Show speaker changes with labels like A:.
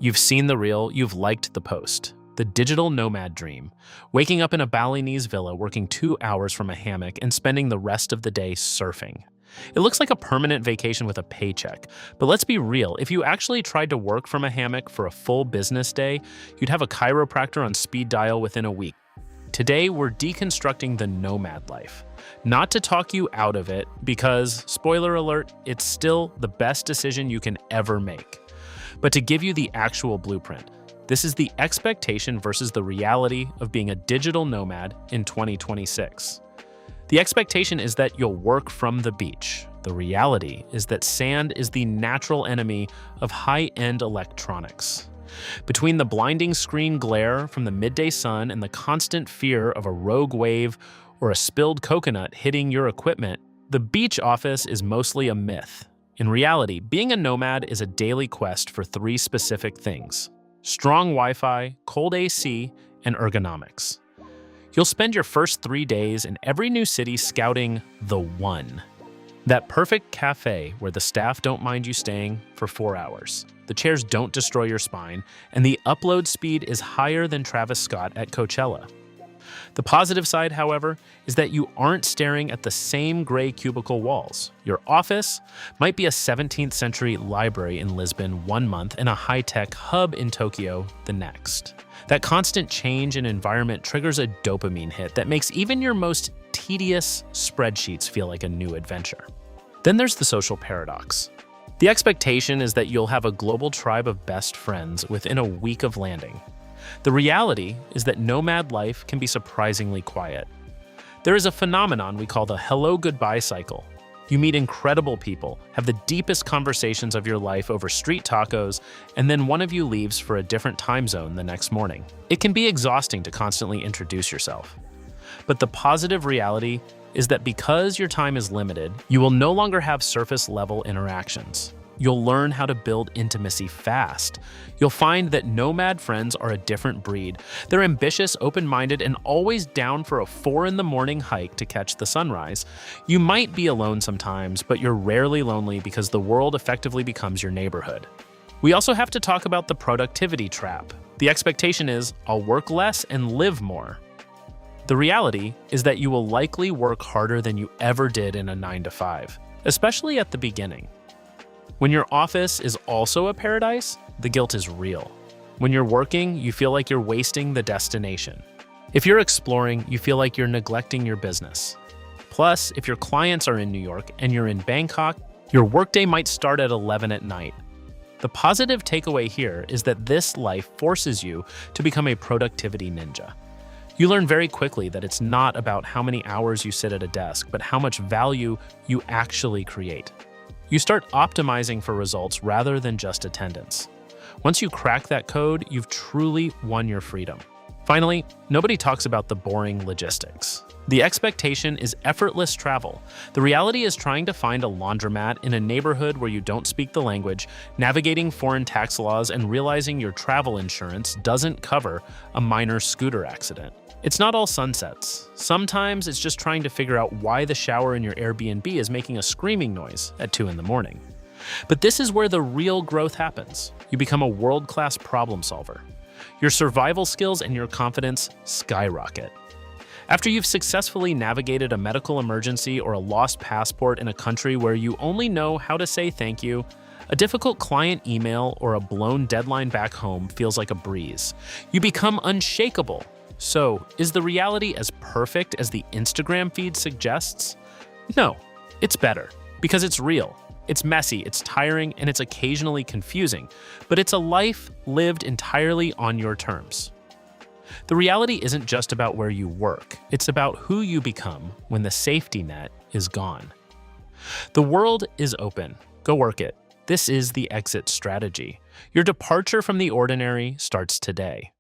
A: You've seen the reel, you've liked the post. The digital nomad dream. Waking up in a Balinese villa, working 2 hours from a hammock, and spending the rest of the day surfing. It looks like a permanent vacation with a paycheck. But let's be real, if you actually tried to work from a hammock for a full business day, you'd have a chiropractor on speed dial within a week. Today, we're deconstructing the nomad life. Not to talk you out of it, because, spoiler alert, it's still the best decision you can ever make. But to give you the actual blueprint. This is the expectation versus the reality of being a digital nomad in 2026. The expectation is that you'll work from the beach. The reality is that sand is the natural enemy of high-end electronics. Between the blinding screen glare from the midday sun and the constant fear of a rogue wave or a spilled coconut hitting your equipment, the beach office is mostly a myth. In reality, being a nomad is a daily quest for 3 specific things: strong Wi-Fi, cold AC, and ergonomics. You'll spend your first 3 days in every new city scouting the one. That perfect cafe where the staff don't mind you staying for 4 hours. The chairs don't destroy your spine, and the upload speed is higher than Travis Scott at Coachella. The positive side, however, is that you aren't staring at the same gray cubicle walls. Your office might be a 17th century library in Lisbon 1 month and a high-tech hub in Tokyo the next. That constant change in environment triggers a dopamine hit that makes even your most tedious spreadsheets feel like a new adventure. Then there's the social paradox. The expectation is that you'll have a global tribe of best friends within a week of landing. The reality is that nomad life can be surprisingly quiet. There is a phenomenon we call the hello-goodbye cycle. You meet incredible people, have the deepest conversations of your life over street tacos, and then one of you leaves for a different time zone the next morning. It can be exhausting to constantly introduce yourself. But the positive reality is that because your time is limited, you will no longer have surface-level interactions. You'll learn how to build intimacy fast. You'll find that nomad friends are a different breed. They're ambitious, open-minded, and always down for a 4 a.m. hike to catch the sunrise. You might be alone sometimes, but you're rarely lonely because the world effectively becomes your neighborhood. We also have to talk about the productivity trap. The expectation is, I'll work less and live more. The reality is that you will likely work harder than you ever did in a 9-to-5, especially at the beginning. When your office is also a paradise, the guilt is real. When you're working, you feel like you're wasting the destination. If you're exploring, you feel like you're neglecting your business. Plus, if your clients are in New York and you're in Bangkok, your workday might start at 11 at night. The positive takeaway here is that this life forces you to become a productivity ninja. You learn very quickly that it's not about how many hours you sit at a desk, but how much value you actually create. You start optimizing for results rather than just attendance. Once you crack that code, you've truly won your freedom. Finally, nobody talks about the boring logistics. The expectation is effortless travel. The reality is trying to find a laundromat in a neighborhood where you don't speak the language, navigating foreign tax laws, and realizing your travel insurance doesn't cover a minor scooter accident. It's not all sunsets. Sometimes it's just trying to figure out why the shower in your Airbnb is making a screaming noise at 2 a.m. But this is where the real growth happens. You become a world-class problem solver. Your survival skills and your confidence skyrocket. After you've successfully navigated a medical emergency or a lost passport in a country where you only know how to say thank you, a difficult client email or a blown deadline back home feels like a breeze. You become unshakable. So, is the reality as perfect as the Instagram feed suggests? No, it's better, because it's real. It's messy, it's tiring, and it's occasionally confusing, but it's a life lived entirely on your terms. The reality isn't just about where you work, it's about who you become when the safety net is gone. The world is open. Go work it. This is the exit strategy. Your departure from the ordinary starts today.